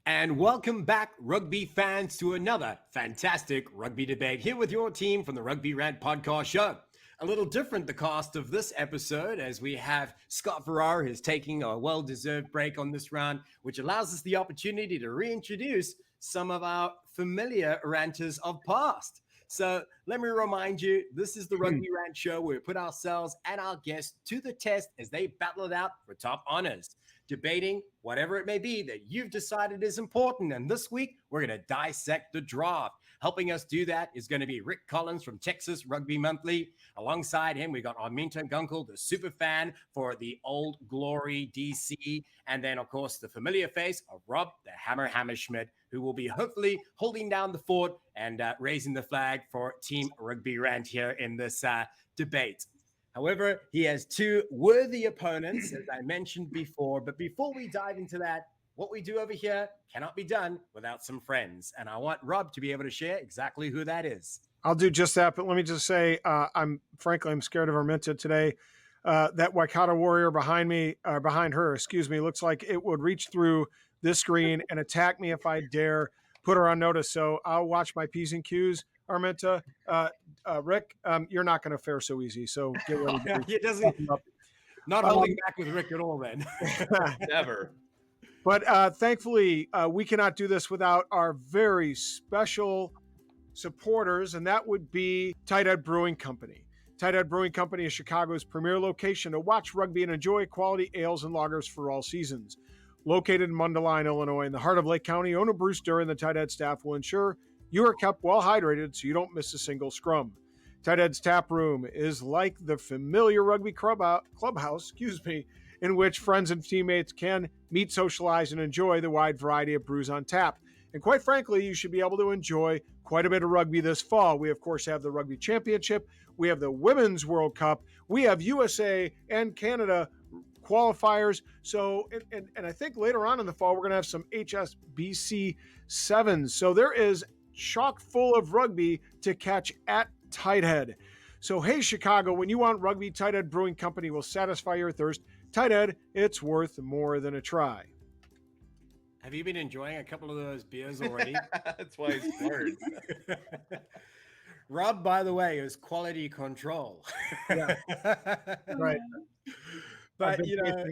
And welcome back, rugby fans, to another fantastic rugby debate here with your team from the Rugby Rant podcast show. A little different, the cast of this episode, as we have Scott Farrar, who's taking a well-deserved break on this round, which allows us the opportunity to reintroduce some of our familiar ranters of past. So let me remind you, this is the Rugby Rant show where we put ourselves and our guests to the test as they battle it out for top honors, debating whatever it may be that you've decided is important. And this week, we're going to dissect the draft. Helping us do that is going to be Rick Collins from Texas Rugby Monthly. Alongside him, we got Arminta Gunkel, the super fan for the Old Glory DC. And then, of course, the familiar face of Rob, the Hammer Hammerschmidt, who will be hopefully holding down the fort and raising the flag for Team Rugby Rant here in this debate. However, he has two worthy opponents, as I mentioned before. But before we dive into that, what we do over here cannot be done without some friends. And I want Rob to be able to share exactly who that is. I'll do just that. But let me just say, I'm scared of Arminta today. That Waikato warrior behind her, looks like it would reach through this screen and attack me if I dare put her on notice. So I'll watch my P's and Q's, Arminta. Rick, you're not going to fare so easy. So get ready. He doesn't. Not holding back with Rick at all, then. Never. But thankfully, we cannot do this without our very special supporters, and that would be Tighthead Brewing Company. Tighthead Brewing Company is Chicago's premier location to watch rugby and enjoy quality ales and lagers for all seasons. Located in Mundelein, Illinois, in the heart of Lake County, owner Bruce Durr and the Tighthead staff will ensure you are kept well hydrated so you don't miss a single scrum. Tighthead's tap room is like the familiar rugby clubhouse, in which friends and teammates can meet, socialize, and enjoy the wide variety of brews on tap. And quite frankly, you should be able to enjoy quite a bit of rugby this fall. We, of course, have the Rugby Championship. We have the Women's World Cup. We have USA and Canada qualifiers. So, and I think later on in the fall, we're going to have some HSBC 7s. So there is chock full of rugby to catch at Tighthead. So, hey, Chicago, when you want rugby, Tighthead Brewing Company will satisfy your thirst. Tighthead, it's worth more than a try. Have you been enjoying a couple of those beers already? That's why he's smart. Rob, by the way, is quality control. Yeah. Right. But,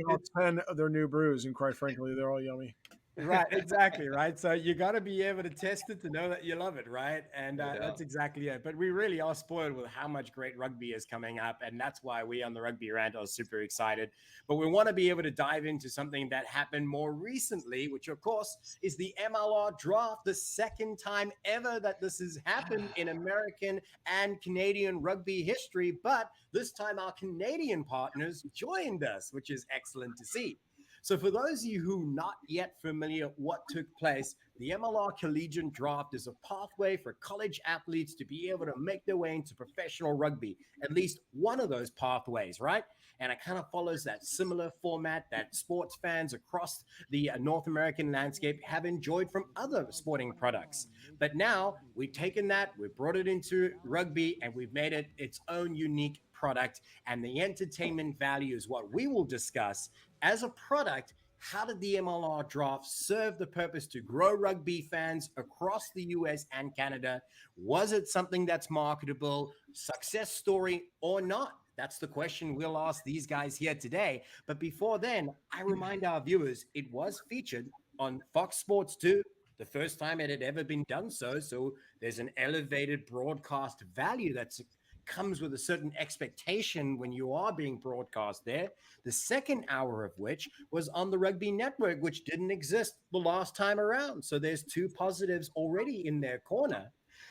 all 10 of their new brews, and quite frankly, they're all yummy. Right, exactly, right? So you got to be able to test it to know that you love it, right? And that's exactly it. But we really are spoiled with how much great rugby is coming up, and that's why we on the Rugby Rant are super excited. But we want to be able to dive into something that happened more recently, which, of course, is the MLR Draft, the second time ever that this has happened in American and Canadian rugby history. But this time our Canadian partners joined us, which is excellent to see. So for those of you who are not yet familiar what took place, the MLR Collegiate Draft is a pathway for college athletes to be able to make their way into professional rugby, at least one of those pathways, right? And it kind of follows that similar format that sports fans across the North American landscape have enjoyed from other sporting products. But now we've taken that, we've brought it into rugby, and we've made it its own unique product. And the entertainment value is what we will discuss. As a product, how did the MLR Draft serve the purpose to grow rugby fans across the US and Canada? Was it something that's marketable, success story, or not? That's the question we'll ask these guys here today. But before then, I remind our viewers, it was featured on Fox Sports 2, the first time it had ever been done so. So there's an elevated broadcast value that's comes with a certain expectation when you are being broadcast there. The second hour of which was on the Rugby Network, which didn't exist the last time around. So there's two positives already in their corner.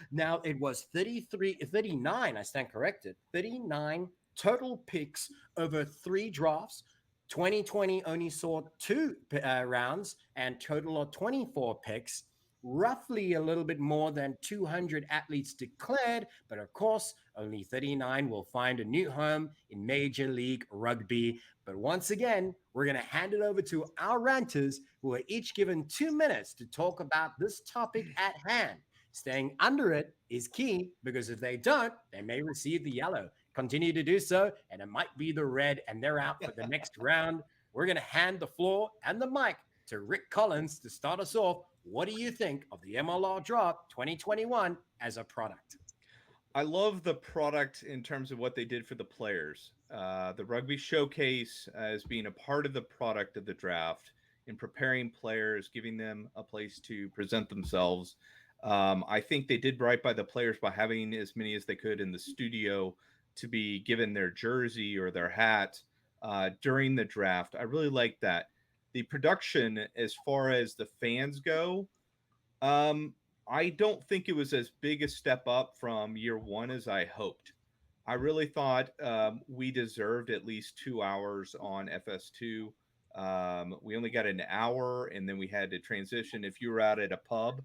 Now it was 39, I stand corrected, 39 total picks over 3 drafts. 2020 only saw 2 rounds and total of 24 picks. Roughly a little bit more than 200 athletes declared, but of course, only 39 will find a new home in Major League Rugby. But once again, we're going to hand it over to our ranters, who are each given 2 minutes to talk about this topic at hand. Staying under it is key, because if they don't, they may receive the yellow. Continue to do so, and it might be the red, and they're out for the next round. We're going to hand the floor and the mic to Rick Collins to start us off. What do you think of the MLR Draft 2021 as a product? I love the product in terms of what they did for the players. The Rugby Showcase as being a part of the product of the draft in preparing players, giving them a place to present themselves. I think they did right by the players by having as many as they could in the studio to be given their jersey or their hat during the draft. I really like that. The production, as far as the fans go, I don't think it was as big a step up from year one as I hoped. I really thought we deserved at least 2 hours on FS2. We only got an hour, and then we had to transition. If you were out at a pub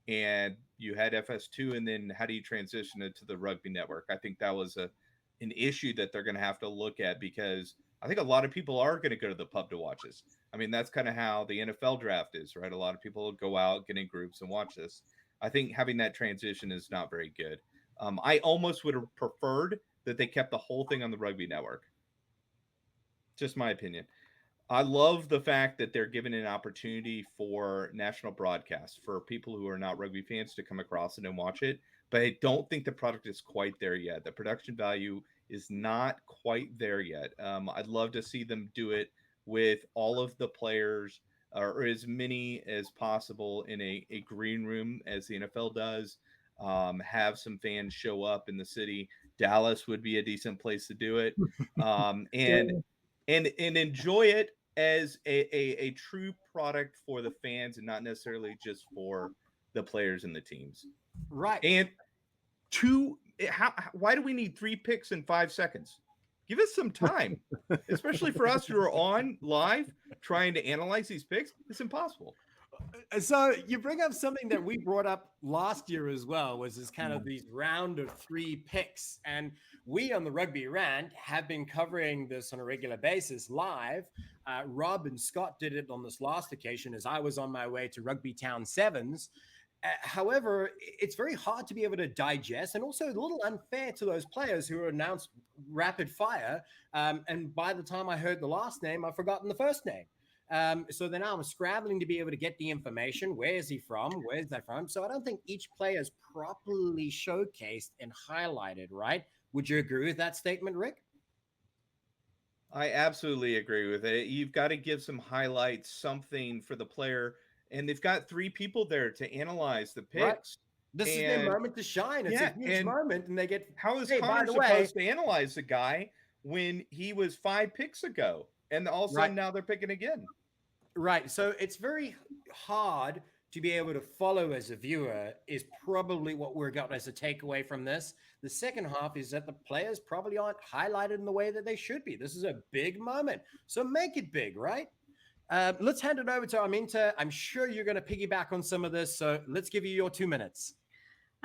and you had FS2, and then how do you transition it to the Rugby Network? I think that was an issue that they're going to have to look at, because I think a lot of people are going to go to the pub to watch this. I mean, that's kind of how the NFL draft is, right? A lot of people go out, get in groups, and watch this. I think having that transition is not very good. I almost would have preferred that they kept the whole thing on the Rugby Network. Just my opinion. I love the fact that they're giving an opportunity for national broadcasts for people who are not rugby fans to come across it and watch it. But I don't think the product is quite there yet. The production value is not quite there yet. I'd love to see them do it with all of the players, or as many as possible, in a green room as the NFL does. Have some fans show up in the city. Dallas would be a decent place to do it, and enjoy it as a true product for the fans and not necessarily just for the players and the teams. Right. And why do we need 3 picks in 5 seconds? Give us some time, especially for us who are on live trying to analyze these picks. It's impossible. So you bring up something that we brought up last year as well, was this kind of these round of 3 picks. And we on the Rugby Rant have been covering this on a regular basis live. Rob and Scott did it on this last occasion as I was on my way to Rugby Town Sevens. However, it's very hard to be able to digest, and also a little unfair to those players who are announced rapid fire. And by the time I heard the last name, I've forgotten the first name. So then I'm scrabbling to be able to get the information. Where is he from? Where's that from? So I don't think each player is properly showcased and highlighted, right? Would you agree with that statement, Rick? I absolutely agree with it. You've got to give some highlights, something for the player. And they've got 3 people there to analyze the picks. Right. This is their moment to shine. It's a huge moment, and they get. How is Connor supposed to analyze the guy when he was 5 picks ago, and all of a sudden now they're picking again? Right. So it's very hard to be able to follow as a viewer, is probably what we're got as a takeaway from this. The second half is that the players probably aren't highlighted in the way that they should be. This is a big moment, so make it big, right? Let's hand it over to Arminta. I'm sure you're going to piggyback on some of this, so let's give you your 2 minutes.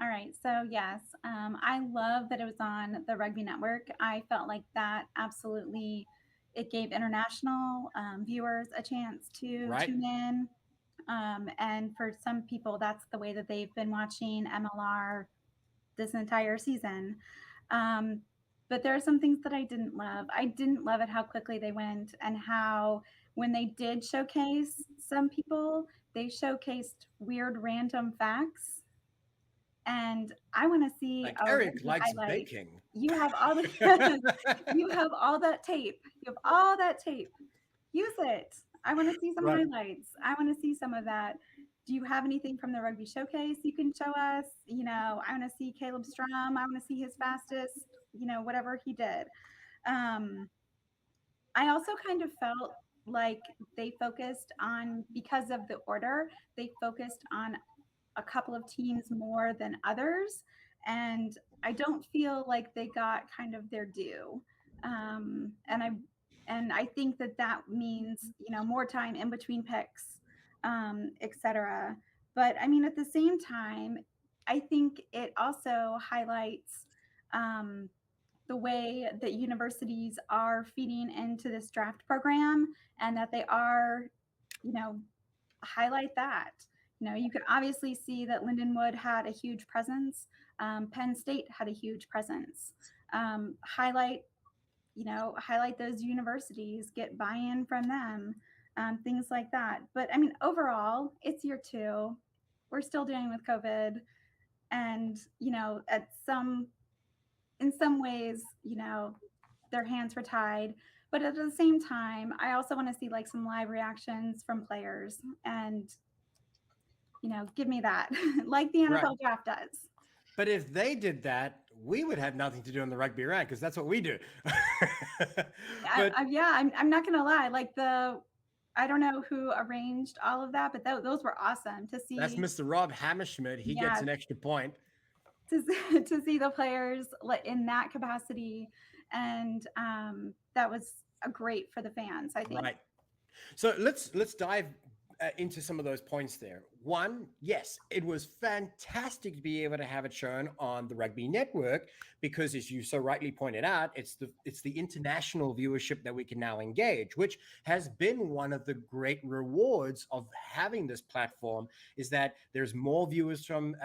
All right. So yes, I love that it was on the Rugby Network. I felt like that absolutely, it gave international viewers a chance to tune in. And for some people, that's the way that they've been watching MLR this entire season. But there are some things that I didn't love. I didn't love it how quickly they went, and how when they did showcase some people, they showcased weird random facts. And I want to see Eric likes baking. You have all the you have all that tape. You have all that tape. Use it. I want to see some highlights. I want to see some of that. Do you have anything from the Rugby Showcase you can show us? You know, I want to see Caleb Strum. I want to see his fastest, whatever he did. I also kind of felt like they focused on, because of the order, they focused on a couple of teams more than others. And I don't feel like they got kind of their due. And I think that means, more time in between picks, et cetera. But I mean, at the same time, I think it also highlights the way that universities are feeding into this draft program, and that they are, highlight that. You could obviously see that Lindenwood had a huge presence. Penn State had a huge presence. Highlight those universities, get buy-in from them. things like that. But I mean, overall, it's year 2. We're still dealing with COVID, and in some ways, their hands were tied. But at the same time, I also want to see like some live reactions from players, and give me that, like the NFL draft does. But if they did that, we would have nothing to do in the Rugby Rant, because that's what we do. I'm not gonna lie. Like I don't know who arranged all of that, but those were awesome to see. That's Mr. Rob Hammerschmidt. He gets an extra point. To see the players in that capacity, and that was great for the fans, I think. Right. So let's dive into some of those points there. One, yes, it was fantastic to be able to have it shown on the Rugby Network, because as you so rightly pointed out, it's the international viewership that we can now engage, which has been one of the great rewards of having this platform, is that there's more viewers from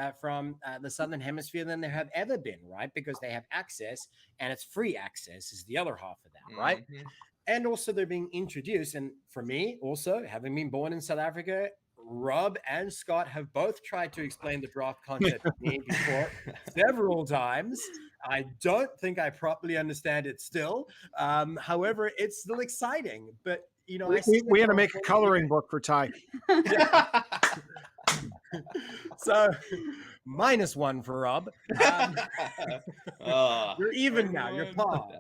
the Southern Hemisphere than there have ever been, right? Because they have access, and it's free access is the other half of that, right? Mm-hmm. And also they're being introduced. And for me, also, having been born in South Africa, Rob and Scott have both tried to explain the draft concept to me before several times. I don't think I properly understand it still. However, it's still exciting. But, we had to make a coloring book for Ty. So -1 for Rob. You're even now. You're par.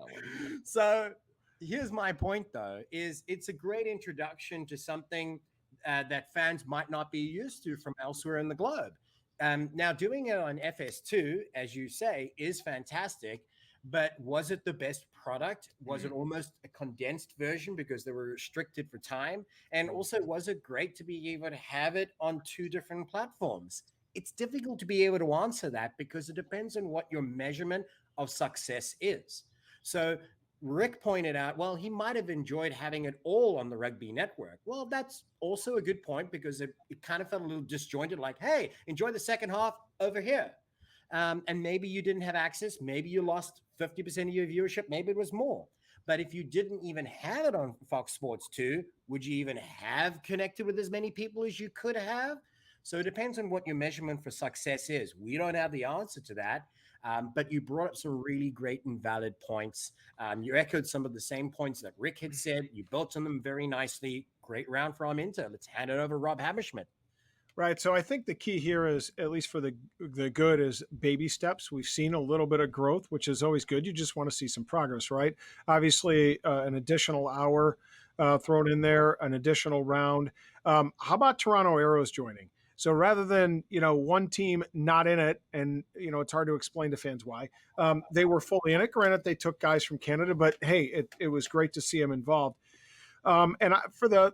So here's my point, though, is it's a great introduction to something that fans might not be used to from elsewhere in the globe. Now, doing it on FS2, as you say, is fantastic, but was it the best product? Was it almost a condensed version because they were restricted for time? And also, was it great to be able to have it on 2 different platforms? It's difficult to be able to answer that, because it depends on what your measurement of success is. So Rick pointed out, well, he might have enjoyed having it all on the Rugby Network. Well, that's also a good point, because it kind of felt a little disjointed, like, hey, enjoy the second half over here. And maybe you didn't have access. Maybe you lost 50% of your viewership. Maybe it was more. But if you didn't even have it on Fox Sports 2, would you even have connected with as many people as you could have? So it depends on what your measurement for success is. We don't have the answer to that. But you brought up some really great and valid points. You echoed some of the same points that Rick had said. You built on them very nicely. Great round for Arminta. Let's hand it over to Rob Hammerschmidt. Right. So I think the key here is, at least for the good, is baby steps. We've seen a little bit of growth, which is always good. You just want to see some progress, right? Obviously, an additional hour thrown in there, an additional round. How about Toronto Arrows joining? So rather than, one team not in it, and, it's hard to explain to fans why, they were fully in it. Granted, they took guys from Canada, but hey, it was great to see them involved. For the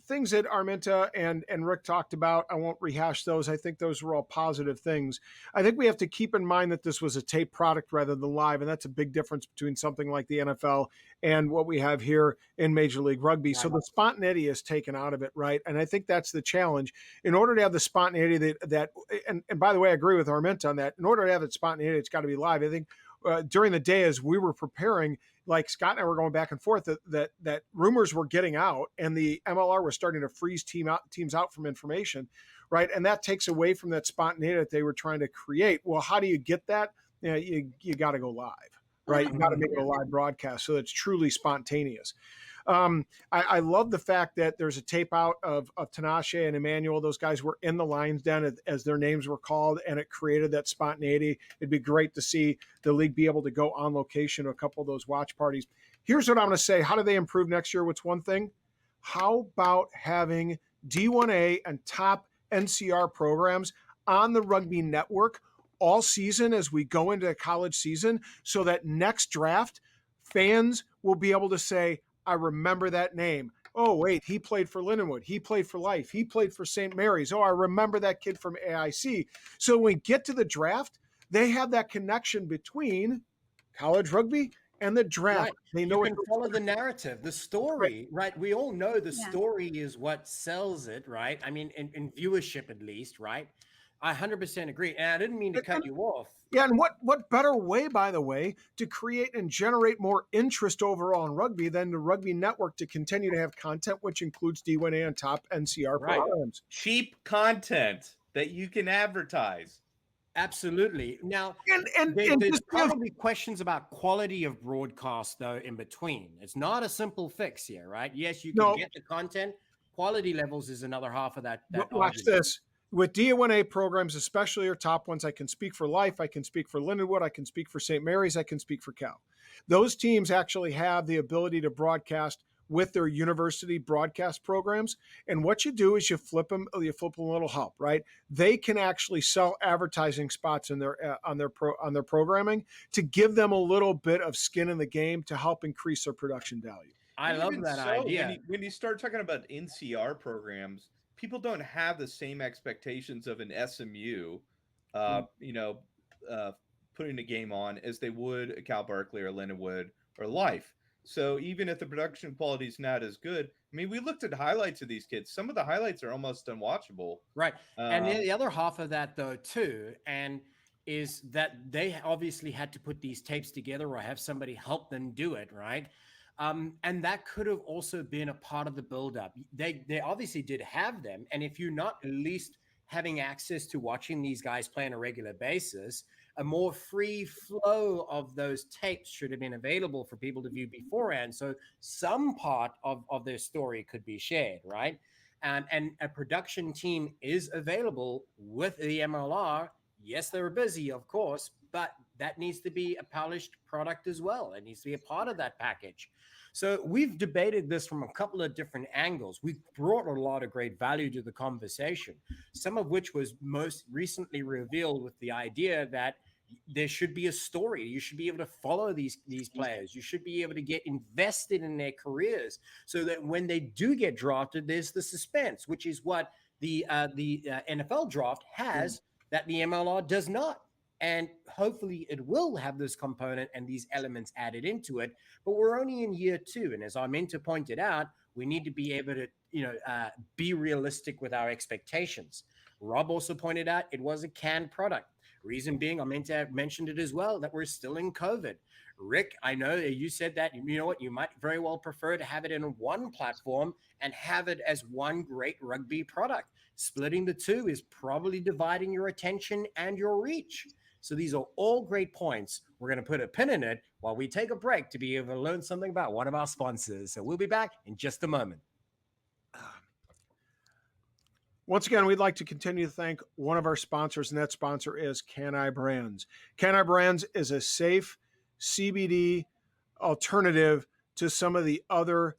things that Arminta and Rick talked about, I won't rehash those. I think those were all positive things. I think we have to keep in mind that this was a tape product rather than live, and that's a big difference between something like the NFL and what we have here in Major League Rugby. So the spontaneity is taken out of it, right? And I think that's the challenge. In order to have the spontaneity and by the way, I agree with Arminta on that. In order to have that spontaneity, it's got to be live. I think during the day, as we were preparing, like Scott and I were going back and forth, that rumors were getting out, and the MLR was starting to freeze teams out from information, right? And that takes away from that spontaneity that they were trying to create. Well, how do you get that? You got to go live, right? You got to make it a live broadcast so it's truly spontaneous. I love the fact that there's a tape out of Tinashe and Emmanuel. Those guys were in the Lions Den as their names were called, and it created that spontaneity. It'd be great to see the league be able to go on location to a couple of those watch parties. Here's what I'm going to say. How do they improve next year? What's one thing? How about having D1A and top NCR programs on the Rugby Network all season as we go into a college season, so that next draft fans will be able to say, I remember that name. Oh, wait, he played for Lindenwood. He played for Life. He played for St. Mary's. Oh, I remember that kid from AIC. So when we get to the draft, they have that connection between college rugby and the draft. Right. They know you can follow the narrative, the story, right? We all know the story is what sells it, right? I mean, in viewership at least, right? I 100% agree. And I didn't mean to cut you off. Yeah, and what better way, by the way, to create and generate more interest overall in rugby than the Rugby Network to continue to have content, which includes D1A and top NCR programs. Cheap content that you can advertise. Absolutely. Now, and there's probably questions about quality of broadcast, though, in between. It's not a simple fix here, right? Yes, you can get the content. Quality levels is another half of that watch argument. this. With D1A programs, especially your top ones, I can speak for Life, I can speak for Lindenwood, I can speak for St. Mary's, I can speak for Cal. Those teams actually have the ability to broadcast with their university broadcast programs. And what you do is you flip them a little help, right? They can actually sell advertising spots in their on their programming to give them a little bit of skin in the game to help increase their production value. I love that idea. When you start talking about NCR programs, people don't have the same expectations of an SMU, putting a game on as they would a Cal Berkeley or Lindenwood or Life. So even if the production quality is not as good, I mean, we looked at highlights of these kids. Some of the highlights are almost unwatchable. Right. And the other half of that, though, too, is that they obviously had to put these tapes together or have somebody help them do it, right? And that could have also been a part of the buildup. They obviously did have them. And if you're not at least having access to watching these guys play on a regular basis, a more free flow of those tapes should have been available for people to view beforehand. So some part of their story could be shared, right? And a production team is available with the MLR. Yes, they were busy, of course, but that needs to be a polished product as well. It needs to be a part of that package. So we've debated this from a couple of different angles. We've brought a lot of great value to the conversation, some of which was most recently revealed with the idea that there should be a story. You should be able to follow these players. You should be able to get invested in their careers so that when they do get drafted, there's the suspense, which is what the NFL draft has that the MLR does not. And hopefully it will have this component and these elements added into it. But we're only in year 2. And as Arminta pointed out, we need to be able to, be realistic with our expectations. Rob also pointed out it was a canned product. Reason being, Arminta mentioned it as well, that we're still in COVID. Rick, I know you said that, you know what, you might very well prefer to have it in one platform and have it as one great rugby product. Splitting the two is probably dividing your attention and your reach. So these are all great points. We're going to put a pin in it while we take a break to be able to learn something about one of our sponsors. So we'll be back in just a moment. Once again, we'd like to continue to thank one of our sponsors, and that sponsor is Can-I Brands. Can-I Brands is a safe CBD alternative to some of the other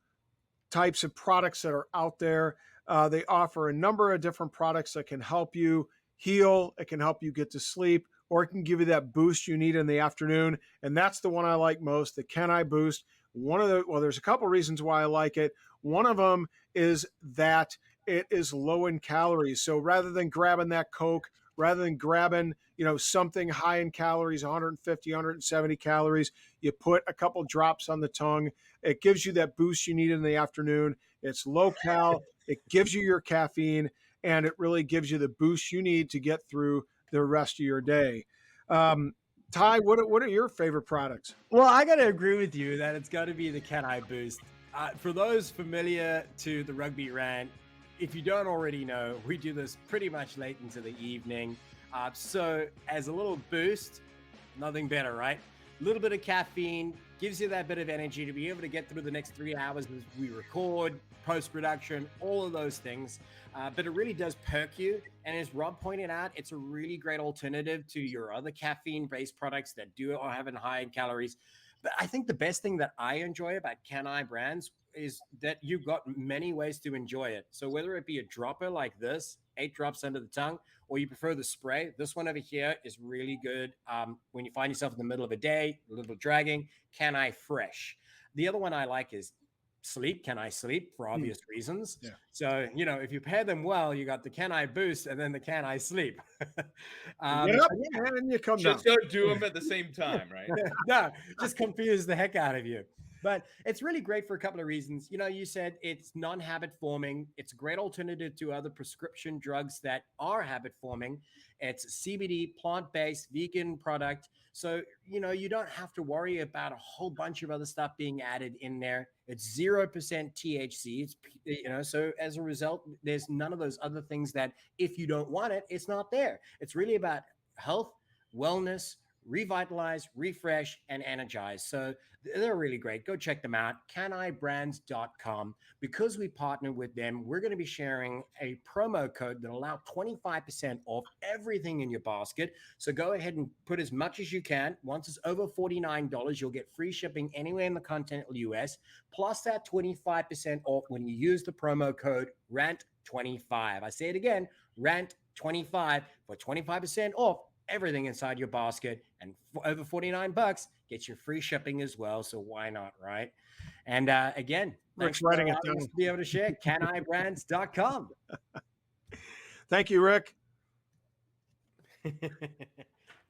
types of products that are out there. They offer a number of different products that can help you heal, it can help you get to sleep, or it can give you that boost you need in the afternoon. And that's the one I like most, the Can-I Boost. There's a couple reasons why I like it. One of them is that it is low in calories. So rather than grabbing that Coke, rather than grabbing, something high in calories, 150, 170 calories, you put a couple drops on the tongue. It gives you that boost you need in the afternoon. It's low cal. It gives you your caffeine, and it really gives you the boost you need to get through the rest of your day. Ty, what are your favorite products? Well, I got to agree with you that it's got to be the Can-I Boost. For those familiar to the Rugby Rant, if you don't already know, we do this pretty much late into the evening. So as a little boost, nothing better, right? A little bit of caffeine gives you that bit of energy to be able to get through the next 3 hours as we record, post-production, all of those things. But it really does perk you. And as Rob pointed out, it's a really great alternative to your other caffeine-based products that are having high in calories. But I think the best thing that I enjoy about Can-I Brands is that you've got many ways to enjoy it. So whether it be a dropper like this, 8 drops under the tongue, or you prefer the spray, this one over here is really good when you find yourself in the middle of a day, a little dragging. Can-I Fresh. The other one I like is Sleep. Can-I Sleep for obvious reasons. Yeah. So, if you pair them well, you got the Can-I Boost and then the Can-I Sleep. And you come just down. don't do them at the same time, right? No, just confuse the heck out of you. But it's really great for a couple of reasons. You said it's non-habit forming. It's a great alternative to other prescription drugs that are habit forming. It's CBD, plant-based, vegan product. So, you don't have to worry about a whole bunch of other stuff being added in there. It's 0% THC. So as a result, there's none of those other things that if you don't want it, it's not there. It's really about health, wellness, revitalize, refresh, and energize. So they're really great. Go check them out. canibrands.com. Because we partner with them, we're going to be sharing a promo code that allows 25% off everything in your basket. So go ahead and put as much as you can. Once it's over $49, you'll get free shipping anywhere in the continental US, plus that 25% off when you use the promo code RANT25. I say it again, RANT25 for 25% off everything inside your basket, and over $49 gets you free shipping as well. So why not, right? And again, Rick's writing it down to be able to share. canibrands.com. Thank you, Rick.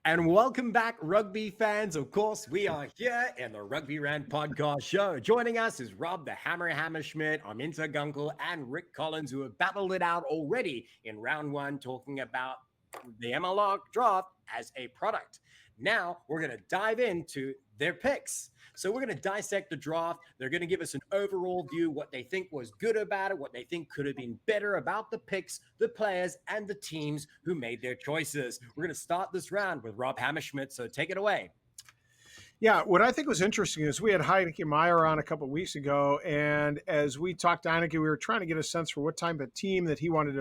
And welcome back, rugby fans. Of course, we are here in the Rugby Rant podcast show. Joining us is Rob the Hammer Hammerschmidt, Arminta Gunkel, and Rick Collins, who have battled it out already in round one, talking about the MLR draft as a product. Now we're going to dive into their picks. So we're going to dissect the draft. They're going to give us an overall view, what they think was good about it, what they think could have been better about the picks, the players, and the teams who made their choices. We're going to start this round with Rob Hammerschmidt. So take it away. Yeah, what I think was interesting is we had Heineke Meyer on a couple of weeks ago, and as we talked to Heineke, we were trying to get a sense for what type of team that he wanted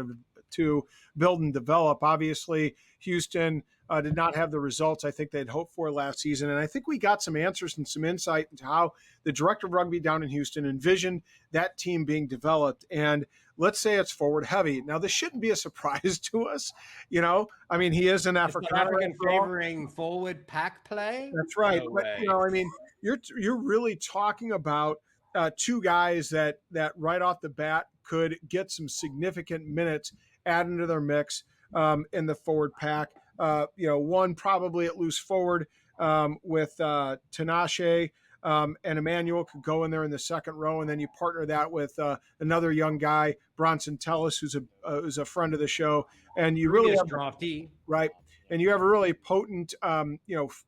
to build and develop. Obviously, Houston did not have the results I think they'd hoped for last season, and I think we got some answers and some insight into how the director of rugby down in Houston envisioned that team being developed. And let's say it's forward heavy. Now, this shouldn't be a surprise to us. I mean, he is an African favoring forward pack play. That's right. No but, I mean, you're really talking about two guys that right off the bat could get some significant minutes added into their mix in the forward pack. One probably at loose forward with Tinashe and Emmanuel could go in there in the second row, and then you partner that with another young guy, Bronson Tellis, who's a friend of the show, and you really have draftee, right? And you have a really potent,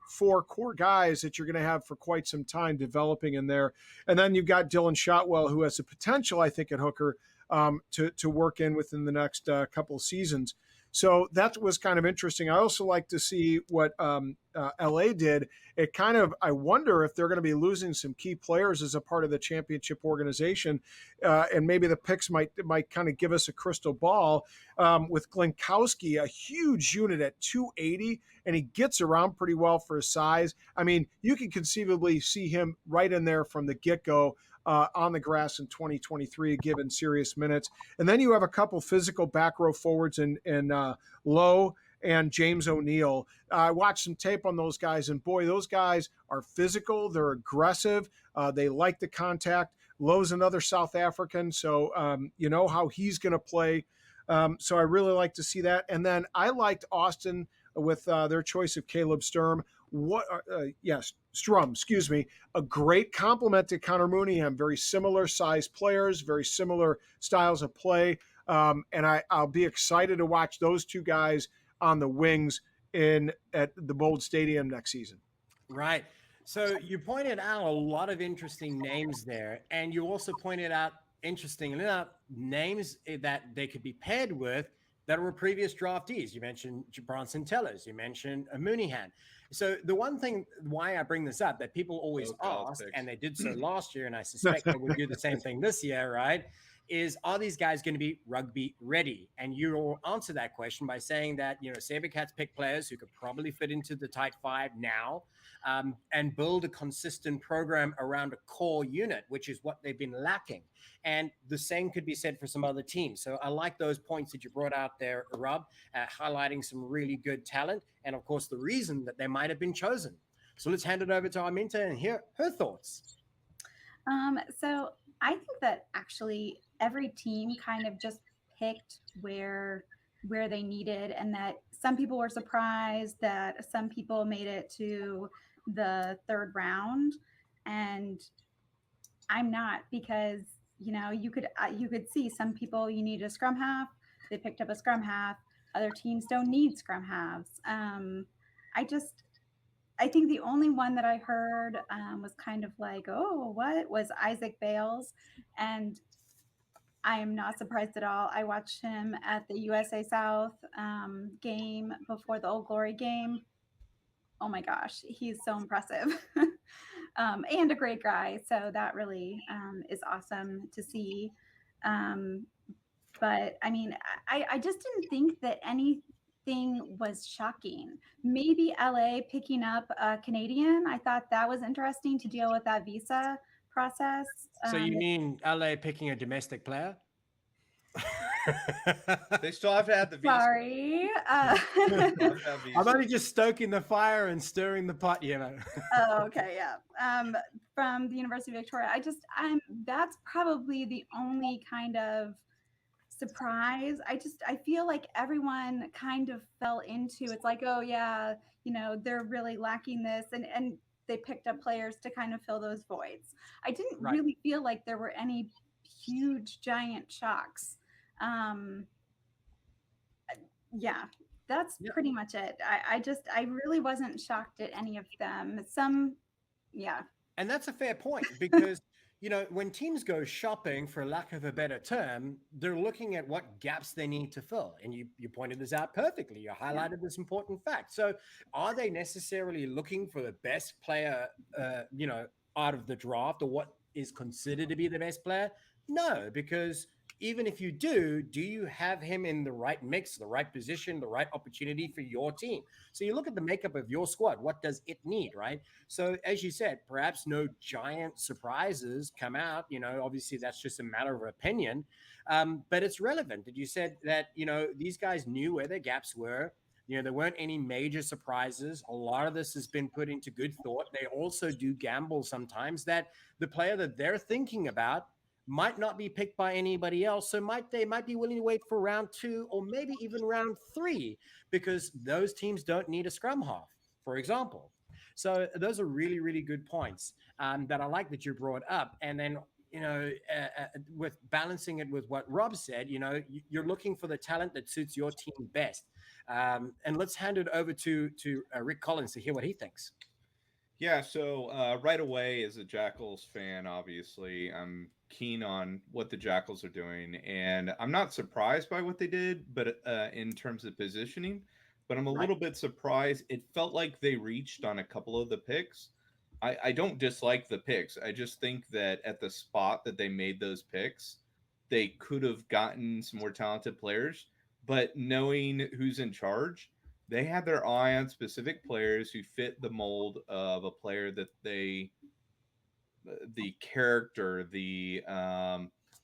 four core guys that you're going to have for quite some time developing in there, and then you've got Dylan Shotwell, who has the potential, I think, at hooker to work in within the next couple of seasons. So that was kind of interesting. I also like to see what LA did. I wonder if they're going to be losing some key players as a part of the championship organization, and maybe the picks might kind of give us a crystal ball with Glenkowski, a huge unit at 280, and he gets around pretty well for his size. I mean, you can conceivably see him right in there from the get-go on the grass in 2023, given serious minutes. And then you have a couple physical back row forwards in Lowe and James O'Neill. I watched some tape on those guys, and boy, those guys are physical. They're aggressive. They like the contact. Lowe's another South African, so you know how he's going to play. So I really like to see that. And then I liked Austin with their choice of Caleb Sturm. Strum, excuse me, a great compliment to Connor Mooneyham. Very similar size players, very similar styles of play. And I'll be excited to watch those two guys on the wings at the Bold Stadium next season. Right. So you pointed out a lot of interesting names there, and you also pointed out, interestingly enough, names that they could be paired with that were previous draftees. You mentioned Bronson Tellers. You mentioned Mooneyham. So the one thing why I bring this up that people always ask, and they did so last year, and I suspect they would do the same thing this year, right, is are these guys going to be rugby ready? And you will answer that question by saying that, Sabercats pick players who could probably fit into the tight five now and build a consistent program around a core unit, which is what they've been lacking. And the same could be said for some other teams. So I like those points that you brought out there, Rob, highlighting some really good talent. And of course, the reason that they might have been chosen. So let's hand it over to Arminta and hear her thoughts. So I think that actually every team kind of just picked where they needed, and that some people were surprised that some people made it to the third round. And I'm not, because you could see some people, you need a scrum half, they picked up a scrum half. Other teams don't need scrum halves. I think the only one that I heard was kind of like, oh, what was Issac Bales, and I am not surprised at all. I watched him at the USA South game before the Old Glory game. Oh my gosh, he's so impressive. And a great guy. So that really is awesome to see. Um, but I mean, I just didn't think that anything was shocking. Maybe LA picking up a Canadian. I thought that was interesting to deal with that visa process. So you mean LA picking a domestic player? They still have to have the visa. Sorry. I'm only just stoking the fire and stirring the pot, Oh, okay, yeah. From the University of Victoria. That's probably the only kind of surprise. I feel like everyone kind of fell into, it's like, oh yeah, they're really lacking this, and they picked up players to kind of fill those voids. I didn't really feel like there were any huge giant shocks. Yeah, that's pretty much it. I really wasn't shocked at any of them. Yeah. And that's a fair point, because when teams go shopping, for lack of a better term, they're looking at what gaps they need to fill. And you pointed this out perfectly. You highlighted this important fact. So are they necessarily looking for the best player, out of the draft, or what is considered to be the best player? No, because even if you do you have him in the right mix, the right position, the right opportunity for your team? So you look at the makeup of your squad. What does it need, right? So as you said, perhaps no giant surprises come out. Obviously that's just a matter of opinion, but it's relevant that you said that, these guys knew where their gaps were. There weren't any major surprises. A lot of this has been put into good thought. They also do gamble sometimes that the player that they're thinking about might not be picked by anybody else. So they might be willing to wait for round 2 or maybe even round 3, because those teams don't need a scrum half, for example. So those are really, really good points that I like that you brought up. And then, with balancing it with what Rob said, you're looking for the talent that suits your team best. And let's hand it over to Rick Collins to hear what he thinks. Yeah, so right away, as a Jackals fan, obviously, I'm keen on what the Jackals are doing, and I'm not surprised by what they did, but in terms of positioning, but I'm a little bit surprised. It felt like they reached on a couple of the picks. I don't dislike the picks. I just think that at the spot that they made those picks, they could have gotten some more talented players, but knowing who's in charge, they had their eye on specific players who fit the mold of a player that the character, the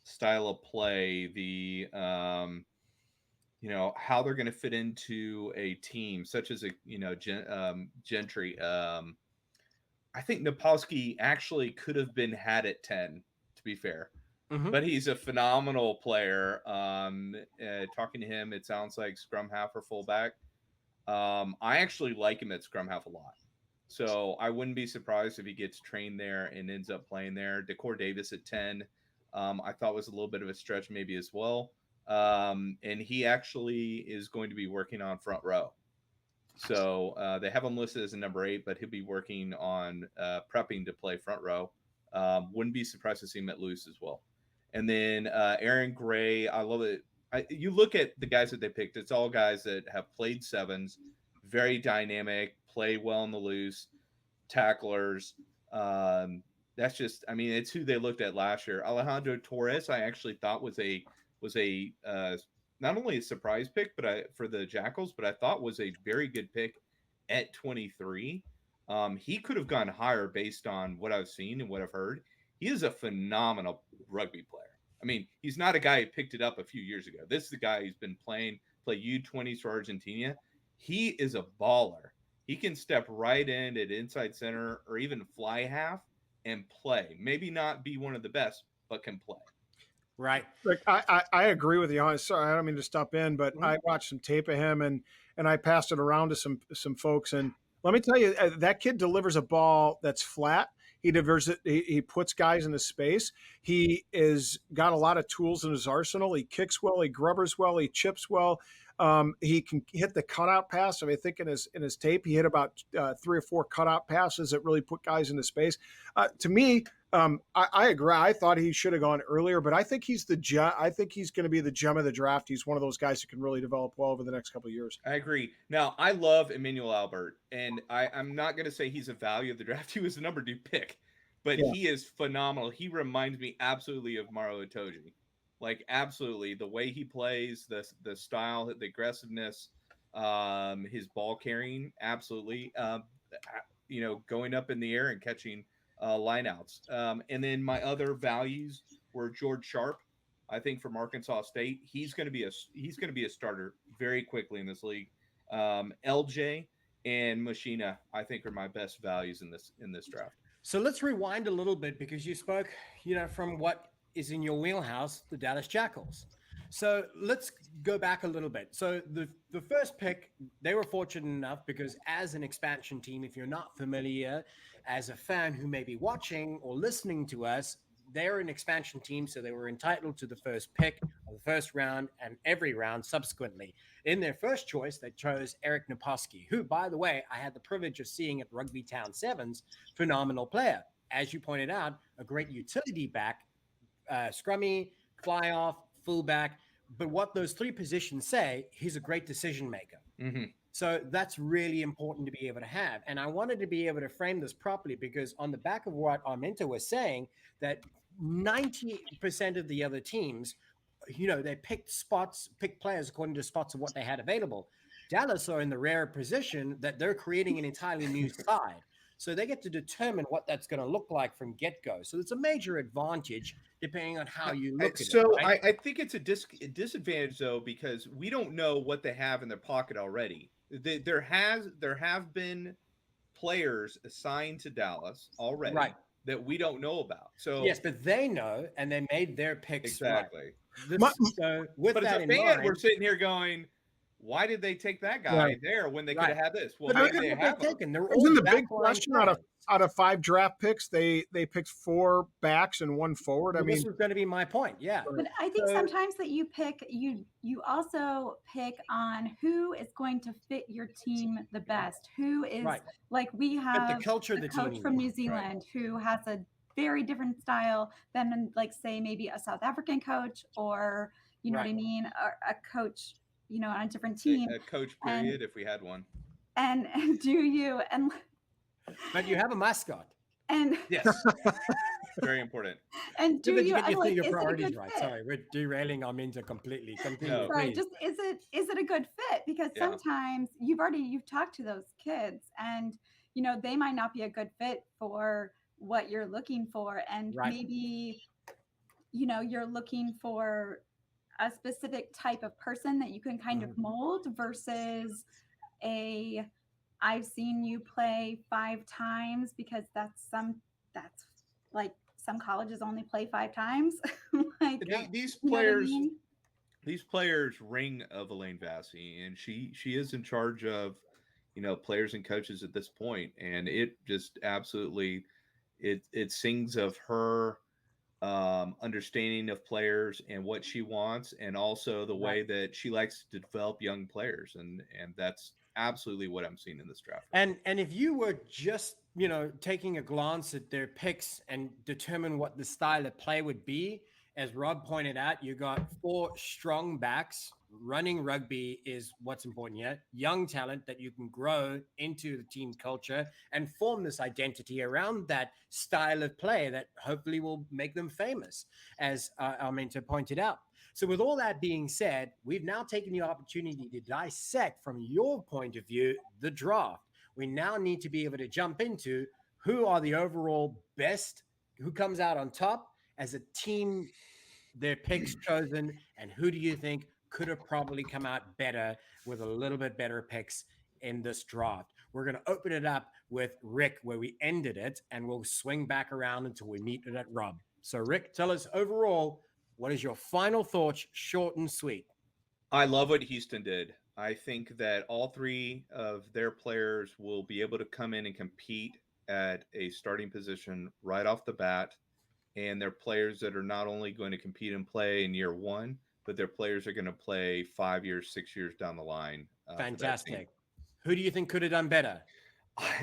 style of play, the how they're going to fit into a team, such as Gentry. I think Napolsky actually could have been had at 10, to be fair. Mm-hmm. But he's a phenomenal player. Talking to him, it sounds like scrum half or fullback. I actually like him at scrum half a lot. So I wouldn't be surprised if he gets trained there and ends up playing there. Decor Davis at 10, I thought was a little bit of a stretch maybe as well. And he actually is going to be working on front row. So they have him listed as a number 8, but he'll be working on prepping to play front row. Wouldn't be surprised to see him at loose as well. And then Aaron Gray, I love it. You look at the guys that they picked, it's all guys that have played sevens, very dynamic, play well in the loose, tacklers. That's just, it's who they looked at last year. Alejandro Torres, I actually thought was a not only a surprise pick, but for the Jackals, but I thought was a very good pick at 23. He could have gone higher based on what I've seen and what I've heard. He is a phenomenal rugby player. He's not a guy who picked it up a few years ago. This is the guy who's been play U20s for Argentina. He is a baller. He can step right in at inside center or even fly half and play. Maybe not be one of the best, but can play. Right. Look, I agree with you. Sorry, I don't mean to stop in, but I watched some tape of him and I passed it around to some folks. And let me tell you, that kid delivers a ball that's flat. He puts guys into space. He is got a lot of tools in his arsenal. He kicks well. He grubbers well. He chips well. He can hit the cutout pass. I mean, I think in his tape, he hit about 3 or 4 cutout passes that really put guys into space. To me, I agree. I thought he should have gone earlier, but I think he's I think he's going to be the gem of the draft. He's one of those guys who can really develop well over the next couple of years. I agree. Now, I love Emmanuel Albert, and I'm not going to say he's a value of the draft. He was the number 2 pick, but he is phenomenal. He reminds me absolutely of Maro Itoje. Like, absolutely, the way he plays, the style, the aggressiveness, his ball carrying, absolutely. Going up in the air and catching lineouts. And then my other values were George Sharp. I think from Arkansas State, he's going to be a starter very quickly in this league. LJ and Machina, I think, are my best values in this draft. So let's rewind a little bit, because you spoke, from what is in your wheelhouse, the Dallas Jackals. So let's go back a little bit. So the first pick, they were fortunate enough because as an expansion team, if you're not familiar, as a fan who may be watching or listening to us, they're an expansion team, so they were entitled to the first pick of the first round and every round subsequently. In their first choice, they chose Eric Naposki, who, by the way, I had the privilege of seeing at Rugby Town Sevens. Phenomenal player. As you pointed out, a great utility back, scrummy, fly off, fullback. But what those 3 positions say, he's a great decision maker. Mm-hmm. So that's really important to be able to have. And I wanted to be able to frame this properly, because on the back of what Arminta was saying, that 90% of the other teams, they picked players according to spots of what they had available. Dallas are in the rare position that they're creating an entirely new side. So they get to determine what that's going to look like from get-go. So it's a major advantage depending on how you look at it. So right? I think it's a disadvantage, though, because we don't know what they have in their pocket already. There have been players assigned to Dallas already that we don't know about. So yes, but they know, and they made their picks. Exactly. Right. So with but that as a in fan, mind, we're sitting here going, why did they take that guy there when they could have had this? Well, but look maybe at they what have they're him. taking. They're Isn't all the big backline question players. out of 5 draft picks, they picked 4 backs and 1 forward? Well, this was going to be my point. Yeah. But I think sometimes that you also pick on who is going to fit your team the best. Who is like we have the culture of the coach team from New Zealand who has a very different style than, like, say, maybe a South African coach, or you know what I mean, or a coach, on a different team. A coach, period, if we had one. And but you have a mascot. And yes, very important. And do you get like, your is priorities it a good right? fit? Sorry, we're derailing Arminta completely. No. Right, just is it a good fit? Because sometimes you've talked to those kids, and they might not be a good fit for what you're looking for, and maybe you're looking for a specific type of person that you can kind of mold versus I've seen you play 5 times, because that's like some colleges only play 5 times. Like, these you know what I players, mean? these players ring of Elaine Vassy, and she is in charge of players and coaches at this point, and it just absolutely it sings of her understanding of players and what she wants, and also the way that she likes to develop young players, and that's absolutely what I'm seeing in this draft. And if you were just taking a glance at their picks and determine what the style of play would be, as Rob pointed out, you got 4 strong backs. Running rugby is what's important here. Young talent that you can grow into the team culture and form this identity around that style of play that hopefully will make them famous, as Arminta pointed out. So with all that being said, we've now taken the opportunity to dissect from your point of view the draft. We now need to be able to jump into who are the overall best, who comes out on top as a team, their picks chosen, and who do you think could have probably come out better with a little bit better picks in this draft. We're going to open it up with Rick where we ended it, and we'll swing back around until we meet it at Rob. So Rick, tell us overall, what is your final thoughts, short and sweet? I love what Houston did. I think that all 3 of their players will be able to come in and compete at a starting position right off the bat, and they're players that are not only going to compete and play in year one, but their players are going to play 5 years, 6 years down the line. Fantastic. Who do you think could have done better?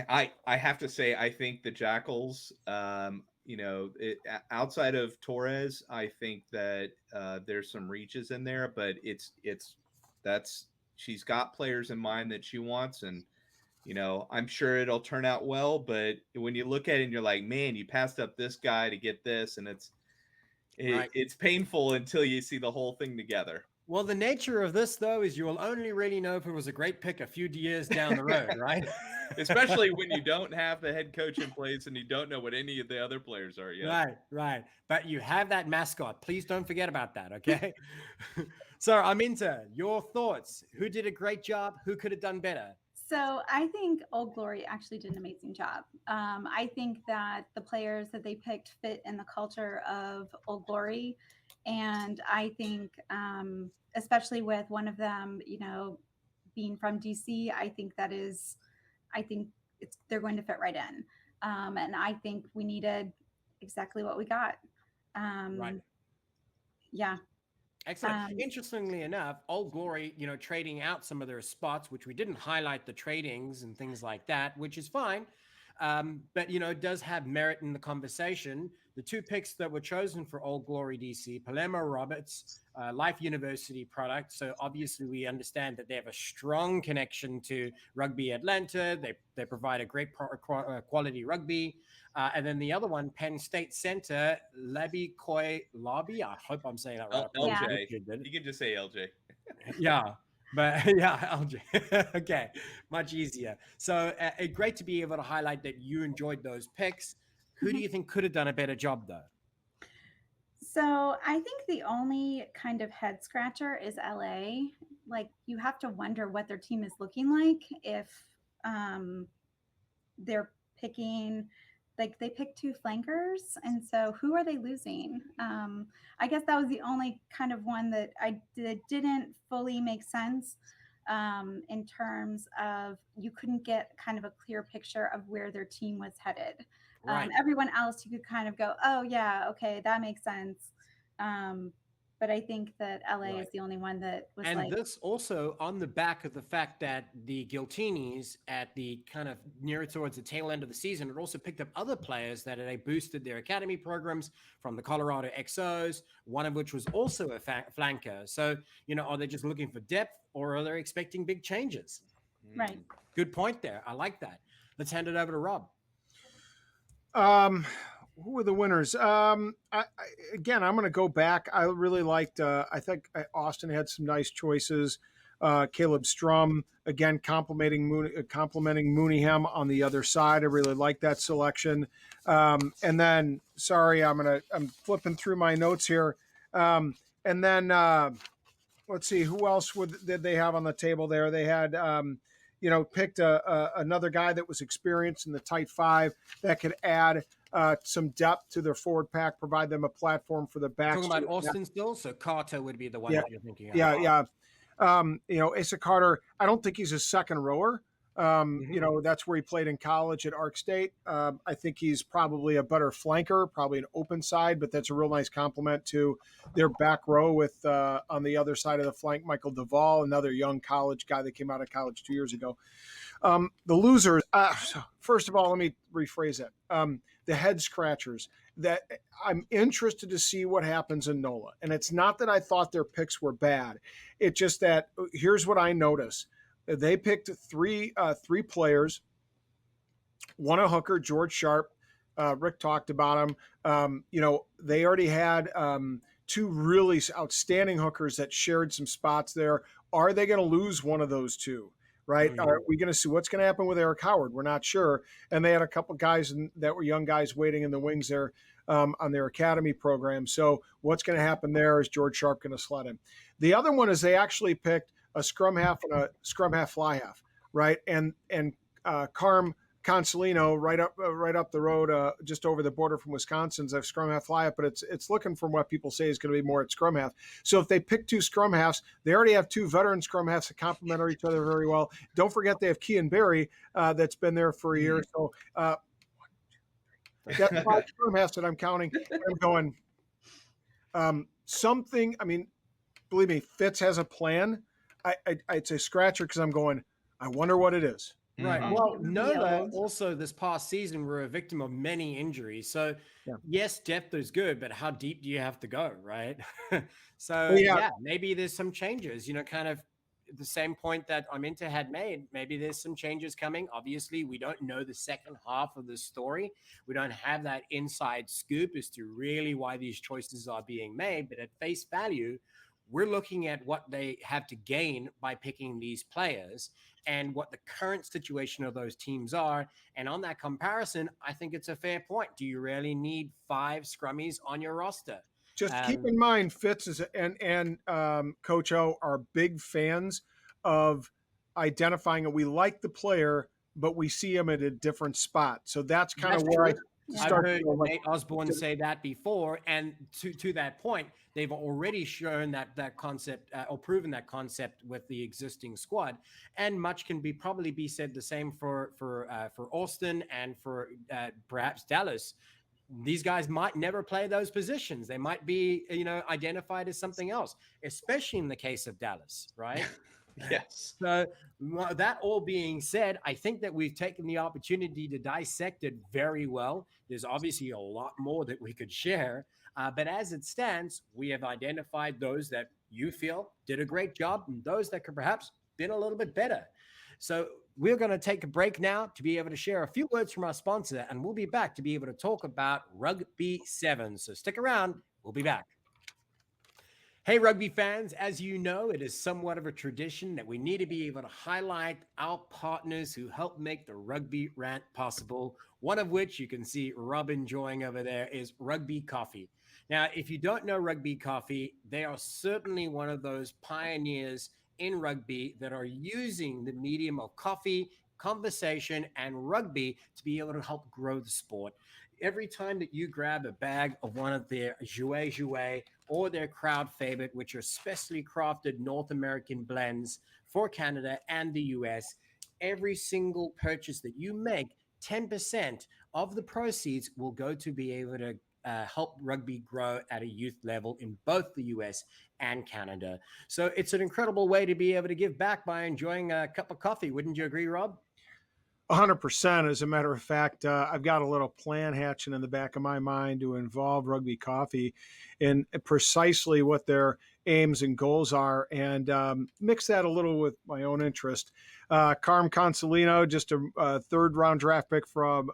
I have to say, I think the Jackals, outside of Torres, I think that there's some reaches in there, but she's got players in mind that she wants, and I'm sure it'll turn out well. But when you look at it and you're like, man, you passed up this guy to get this, and it's painful until you see the whole thing together. Well, the nature of this, though, is you'll only really know if it was a great pick a few years down the road, right? Especially when you don't have the head coach in place and you don't know what any of the other players are yet. Right. But you have that mascot. Please don't forget about that, okay? So, Arminta, your thoughts. Who did a great job? Who could have done better? So I think Old Glory actually did an amazing job. I think that the players that they picked fit in the culture of Old Glory. And I think, especially with one of them, being from DC, I think they're going to fit right in. And I think we needed exactly what we got. Right. Yeah. Excellent. Interestingly enough, Old Glory, trading out some of their spots, which we didn't highlight the tradings and things like that, which is fine. But, it does have merit in the conversation. The two picks that were chosen for Old Glory DC, Palermo Roberts, Life University product. So obviously we understand that they have a strong connection to Rugby Atlanta. They provide a great quality rugby. And then the other one, Penn State center, Labi Koi Labi. I hope I'm saying that right. LJ. You can just say LJ. Yeah. But yeah, LJ. Okay. Much easier. So great to be able to highlight that you enjoyed those picks. Who do you think could have done a better job, though? So I think the only kind of head scratcher is LA. Like, you have to wonder what their team is looking like if they're picking, like, they picked two flankers. And so who are they losing? I guess that was the only kind of one that didn't fully make sense in terms of you couldn't get kind of a clear picture of where their team was headed. Right. Everyone else, you could kind of go, oh, yeah, okay, that makes sense. But I think that LA is the only one that was and this also on the back of the fact that the Giltinis at the kind of nearer towards the tail end of the season had also picked up other players that they boosted their academy programs from the Colorado XOs, one of which was also a flanker. So, are they just looking for depth or are they expecting big changes? Right. Good point there. I like that. Let's hand it over to Rob. Who were the winners? I'm going to go back. I really liked, I think Austin had some nice choices. Caleb Strum, again, complimenting Mooneyham on the other side. I really like that selection. And then, sorry, I'm flipping through my notes here. And then, let's see, who else did they have on the table there? They had, picked another guy that was experienced in the tight five that could add some depth to their forward pack, provide them a platform for the backs. Talking about Austin still, so Carter would be the one that you're thinking of. Yeah. Asa Carter, I don't think he's a second rower. That's where he played in college at Ark State. I think he's probably a better flanker, probably an open side, but that's a real nice compliment to their back row with on the other side of the flank, Michael Duvall, another young college guy that came out of college 2 years ago. The losers, first of all, let me rephrase it. The head scratchers, that I'm interested to see what happens in NOLA. And it's not that I thought their picks were bad. It's just that here's what I noticed. They picked three players, one a hooker, George Sharp. Rick talked about him. They already had two really outstanding hookers that shared some spots there. Are they going to lose one of those two? Right? Mm-hmm. Are we going to see what's going to happen with Eric Howard? We're not sure. And they had a couple guys that were young guys waiting in the wings there on their academy program. So what's going to happen there? Is George Sharp going to slot him? The other one is they actually picked a scrum half and a scrum half fly half, right? And Carm Consolino right up the road, just over the border from Wisconsin's a scrum half fly half, but it's looking from what people say is going to be more at scrum half. So if they pick two scrum halves, they already have two veteran scrum halves that complement each other very well. Don't forget they have Kean Barry that's been there for a year. So That's 5 term has that I'm counting. I'm going something. I mean, believe me, Fitz has a plan. I'd say scratcher because I'm going, I wonder what it is. Right. Mhm. Well, Nola also this past season were a victim of many injuries. So yes, depth is good, but how deep do you have to go, right? So yeah, maybe there's some changes, kind of the same point that Arminta had made. Maybe there's some changes coming. Obviously, we don't know the second half of the story. We don't have that inside scoop as to really why these choices are being made. But at face value, we're looking at what they have to gain by picking these players and what the current situation of those teams are. And on that comparison, I think it's a fair point. Do you really need 5 scrummies on your roster? Just keep in mind, Fitz and Coach O are big fans of identifying it. We like the player, but we see him at a different spot. So that's kind of where I've heard Nate Osborne say that before. And to that point, they've already shown that concept or proven that concept with the existing squad. And much can probably be said the same for Austin and for perhaps Dallas. These guys might never play those positions. They might be, identified as something else, especially in the case of Dallas, right? Yes. So that all being said, I think that we've taken the opportunity to dissect it very well. There's obviously a lot more that we could share, but as it stands, we have identified those that you feel did a great job and those that could perhaps been a little bit better. So we're going to take a break now to be able to share a few words from our sponsor, and we'll be back to be able to talk about Rugby 7. So stick around. We'll be back. Hey, rugby fans, as you know, it is somewhat of a tradition that we need to be able to highlight our partners who help make the Rugby Rant possible, one of which you can see Rob enjoying over there is Rugby Coffee. Now, if you don't know Rugby Coffee, they are certainly one of those pioneers in rugby that are using the medium of coffee, conversation, and rugby to be able to help grow the sport. Every time that you grab a bag of one of their jouet or their crowd favorite, which are specially crafted North American blends for Canada and the US, every single purchase that you make, 10% of the proceeds will go to be able to help rugby grow at a youth level in both the US and Canada. So it's an incredible way to be able to give back by enjoying a cup of coffee. Wouldn't you agree, Rob? 100%. As a matter of fact, I've got a little plan hatching in the back of my mind to involve Rugby Coffee in precisely what their aims and goals are, and mix that a little with my own interest. Carm Consolino, just a third-round draft pick from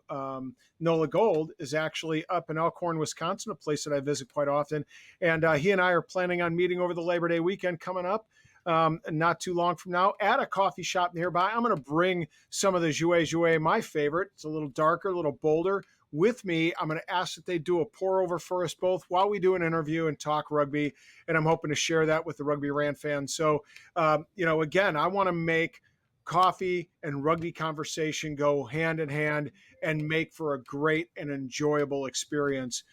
NOLA Gold, is actually up in Elkhorn, Wisconsin, a place that I visit quite often. And he and I are planning on meeting over the Labor Day weekend coming up. Not too long from now at a coffee shop nearby. I'm going to bring some of the jouet, my favorite. It's a little darker, a little bolder, with me. I'm going to ask that they do a pour over for us both while we do an interview and talk rugby. And I'm hoping to share that with the Rugby Rant fans. So, again, I want to make coffee and rugby conversation go hand in hand and make for a great and enjoyable experience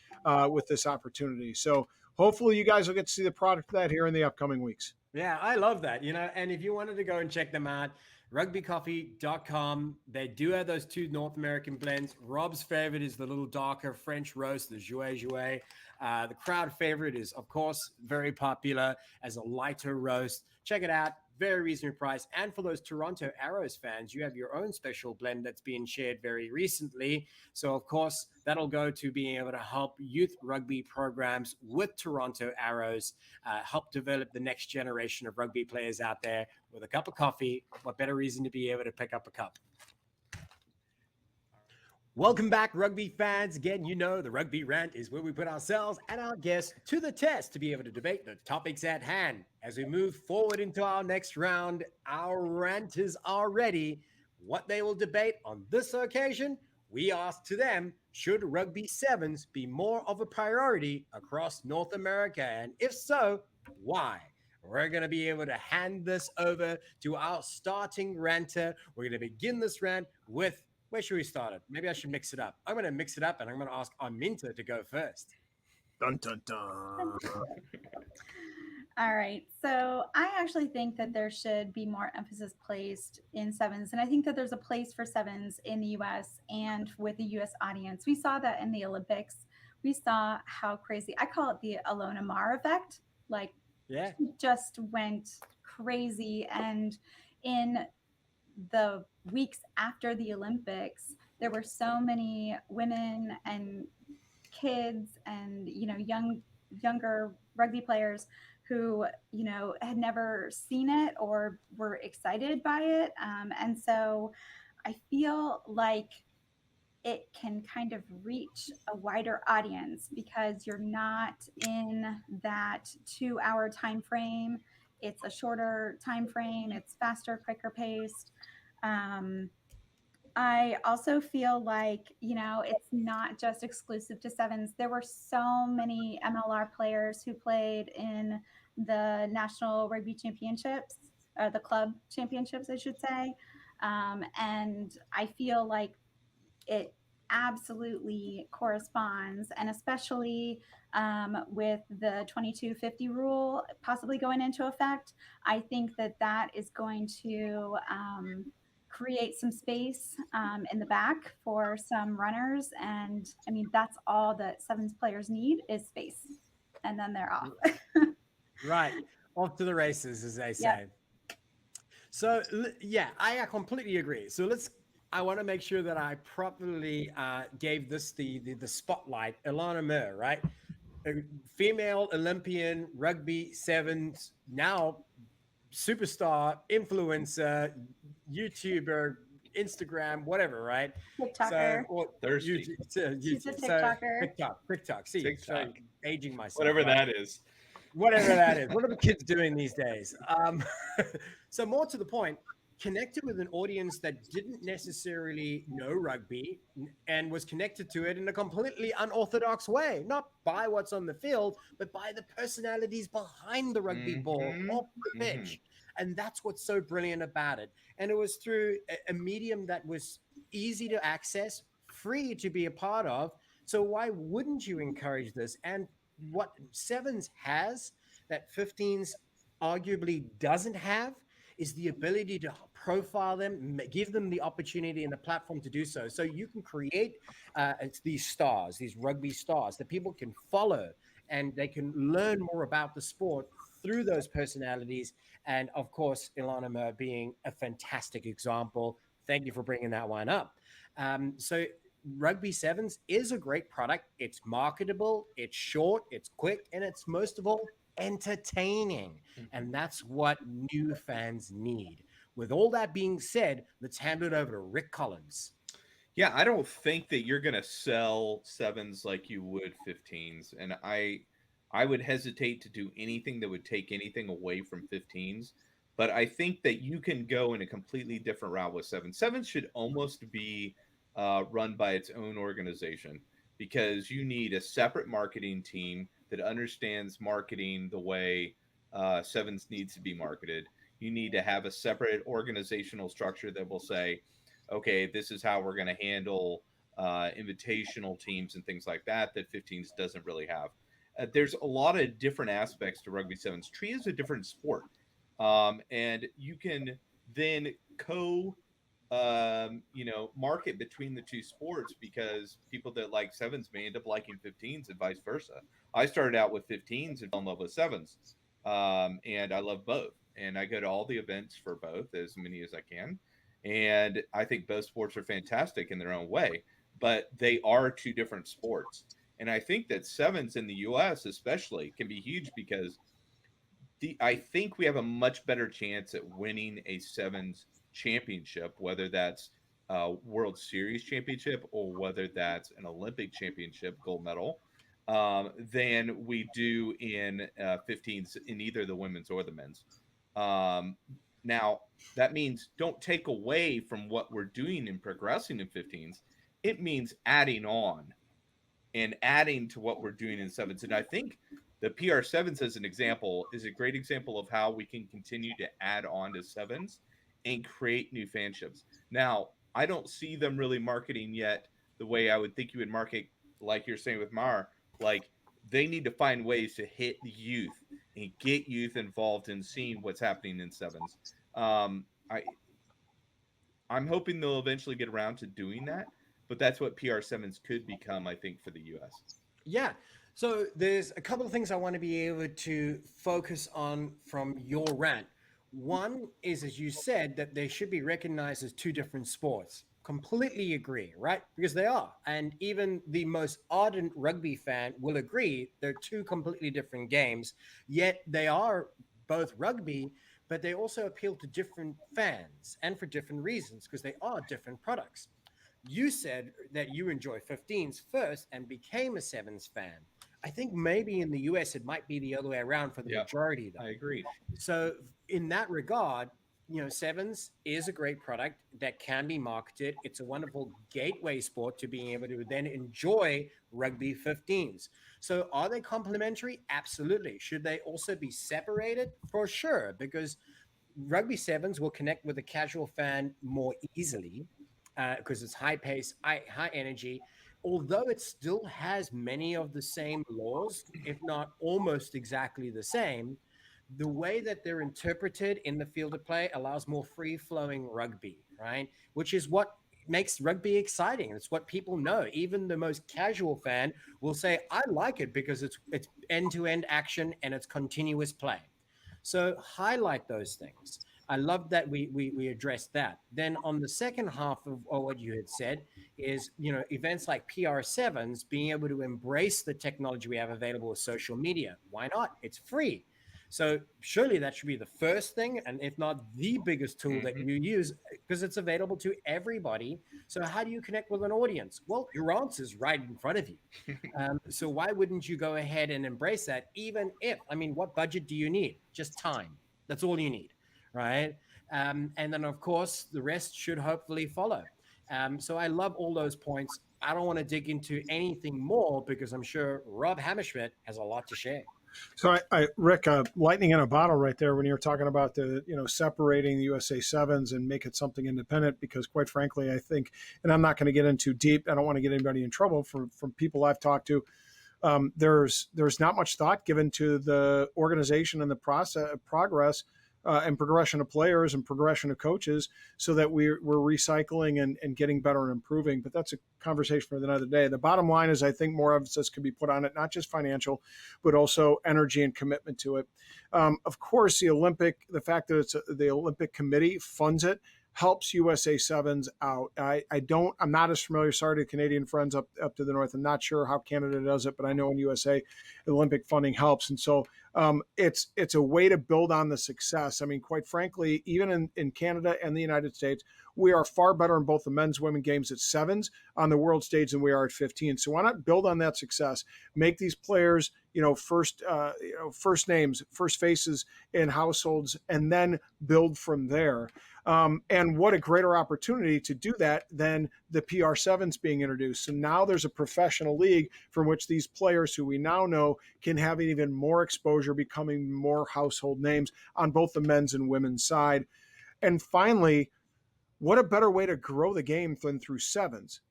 with this opportunity. So hopefully you guys will get to see the product of that here in the upcoming weeks. Yeah, I love that, and if you wanted to go and check them out, rugbycoffee.com. They do have those 2 North American blends. Rob's favorite is the little darker French roast, the jouet. The crowd favorite is, of course, very popular as a lighter roast. Check it out. Very reasonable price. And for those Toronto Arrows fans, you have your own special blend that's being shared very recently. So, of course, that'll go to being able to help youth rugby programs with Toronto Arrows, help develop the next generation of rugby players out there with a cup of coffee. What better reason to be able to pick up a cup? Welcome back, rugby fans. Again, the Rugby Rant is where we put ourselves and our guests to the test to be able to debate the topics at hand. As we move forward into our next round, our ranters are ready. What they will debate on this occasion, we asked to them, should Rugby 7s be more of a priority across North America? And if so, why? We're going to be able to hand this over to our starting ranter. We're going to begin this rant with, where should we start it? Maybe I should mix it up. I'm going to mix it up, and I'm going to ask Arminta to go first. Dun, dun, dun. All right. So I actually think that there should be more emphasis placed in sevens. And I think that there's a place for sevens in the US and with the US audience. We saw that in the Olympics. We saw how crazy, I call it the Alona Mar effect. Like, Yeah. she just went crazy. And in the weeks after the Olympics, there were so many women and kids and younger rugby players who had never seen it or were excited by it, and so I feel like it can kind of reach a wider audience because you're not in that 2 hour time frame. It's a shorter time frame, it's faster, quicker paced. I also feel like, it's not just exclusive to sevens. There were so many MLR players who played in the National Rugby Championships, or the club championships, I should say. And I feel like it absolutely corresponds, and especially with the 2250 rule possibly going into effect, I think that that is going to create some space in the back for some runners. And I mean, that's all that sevens players need is space, and then they're off. Right. Off to the races, as they say. Yep. So yeah, I completely agree. So I want to make sure that I properly gave this the spotlight. Ilana Mir, right? A female Olympian, rugby sevens, now superstar, influencer, YouTuber, Instagram, whatever, right? TikToker. Thirsty. She's a TikToker. TikTok. See, TikTok. so aging myself. Whatever right? that is. Whatever that is. What are the kids doing these days? So more to the point, connected with an audience that didn't necessarily know rugby and was connected to it in a completely unorthodox way, not by what's on the field, but by the personalities behind the rugby ball off the pitch. And that's what's so brilliant about it. And it was through a medium that was easy to access, free to be a part of. So why wouldn't you encourage this? And what sevens has that 15s arguably doesn't have is the ability to profile them, give them the opportunity and the platform to do so. So you can create these stars, these rugby stars that people can follow, and they can learn more about the sport through those personalities. And of course, Ilana Mir being a fantastic example. Thank you for bringing that one up. So Rugby Sevens is a great product. It's marketable, it's short, it's quick, and it's most of all entertaining. And that's what new fans need. With all that being said, let's hand it over to Rick Collins. Yeah, I don't think that you're going to sell sevens like you would 15s. And I would hesitate to do anything that would take anything away from 15s. But I think that you can go in a completely different route with sevens. Sevens should almost be run by its own organization, because you need a separate marketing team that understands marketing the way sevens needs to be marketed. You need to have a separate organizational structure that will say, okay, this is how we're going to handle invitational teams and things like that 15s doesn't really have. There's a lot of different aspects to rugby sevens. Tree is a different sport, and you can then market between the two sports, because people that like sevens may end up liking 15s and vice versa. I started out with 15s and fell in love with sevens, and I love both. And I go to all the events for both, as many as I can. And I think both sports are fantastic in their own way, but they are two different sports. And I think that sevens in the US especially can be huge, because I think we have a much better chance at winning a sevens championship, whether that's a World Series championship or whether that's an Olympic championship gold medal, than we do in 15s in either the women's or the men's. Now, that means don't take away from what we're doing and progressing in 15s. It means adding on and adding to what we're doing in sevens. And I think the PR7s, as an example, is a great example of how we can continue to add on to sevens and create new fanships. Now, I don't see them really marketing yet the way I would think you would market, like you're saying with Mar. Like, they need to find ways to hit the youth and get youth involved in seeing what's happening in sevens. I'm hoping they'll eventually get around to doing that, but that's what PR7s could become, I think, for the US. Yeah. So there's a couple of things I want to be able to focus on from your rant. One is, as you said, that they should be recognized as two different sports. Completely agree, right? Because they are. And even the most ardent rugby fan will agree they're two completely different games, yet they are both rugby, but they also appeal to different fans and for different reasons because they are different products. You said that you enjoy 15s first and became a sevens fan. I think maybe in the US it might be the other way around for the majority, though. I agree. So in that regard, sevens is a great product that can be marketed. It's a wonderful gateway sport to being able to then enjoy rugby 15s. So are they complementary? Absolutely. Should they also be separated? For sure, because rugby sevens will connect with a casual fan more easily because it's high pace, high energy. Although it still has many of the same laws, if not almost exactly the same, the way that they're interpreted in the field of play allows more free-flowing rugby, right? Which is what makes rugby exciting. It's what people know. Even the most casual fan will say, I like it because it's end-to-end action and it's continuous play. So highlight those things. I love that we addressed that. Then on the second half of what you had said is, events like PR7s being able to embrace the technology we have available with social media. Why not? It's free. So surely that should be the first thing, and if not the biggest tool that you use, because it's available to everybody. So how do you connect with an audience? Well, your answer's right in front of you. So why wouldn't you go ahead and embrace that, even if, what budget do you need? Just time. That's all you need, right? And then, of course, the rest should hopefully follow. So I love all those points. I don't want to dig into anything more because I'm sure Rob Hammerschmidt has a lot to share. So, Rick, lightning in a bottle right there when you were talking about the, separating the USA Sevens and make it something independent, because quite frankly, I think, and I'm not going to get into deep, I don't want to get anybody in trouble from people I've talked to. There's not much thought given to the organization and the progress and progression of players and progression of coaches, so that we're recycling and getting better and improving. But that's a conversation for another day. The bottom line is, I think more emphasis could be put on it, not just financial, but also energy and commitment to it. Of course, the fact that the Olympic Committee funds it helps USA Sevens out. I'm not as familiar, sorry to Canadian friends up to the north. I'm not sure how Canada does it, but I know in USA, the Olympic funding helps. And so it's a way to build on the success. Quite frankly, even in Canada and the United States, we are far better in both the men's, women games at sevens on the world stage than we are at 15. So why not build on that success? Make these players, first names, first faces in households, and then build from there. And what a greater opportunity to do that than the PR7s being introduced. So now there's a professional league from which these players, who we now know, can have even more exposure, becoming more household names on both the men's and women's side. And finally, what a better way to grow the game than through sevens.